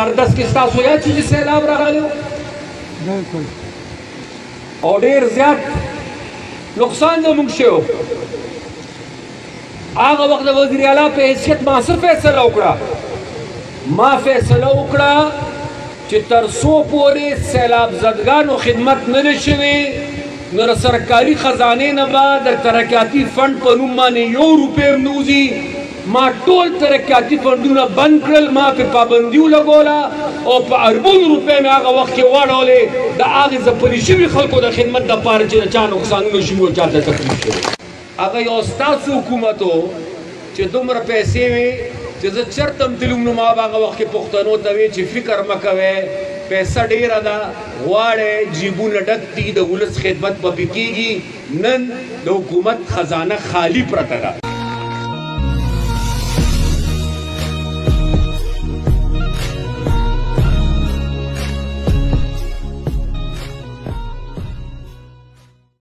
10 کې تاسو یا چې سیلاب راغلی بالکل او ډېر زیات نقصان زموږ شوی هغه وخت د وزیر اعلی په حیثیت ما څه فیصله وکړه ما فیصله وکړه چې تر څو پورې سیلاب زدګانو خدمت نه وي شوې نو د سرکاري خزانې نه به د ترقیاتي فنډ په نوم باندې 1 روپۍ هم نه وځي ما ټول ترقیاتي فنډونه بند کړل ما په پابندي ولګوله او په اربونو روپۍ مې هغه وخت کې واړولې د هغې ځپلي شوي خلکو د خدمت دپاره چې د چا نقصانونه شوي او چاته تکلیف شوی هغه یو ستاسو حکومت و چې دومره پیسې وې چې زه چېرته هم تللي وم نو ما به هغه وخت کې پښتنو ته وې چې فکر مه کوئ پیسه ډېره ده غواړئ جیبونه ډک دي د ولس خدمت به پې کېږي نن د حکومت خزانه خالي پرته ده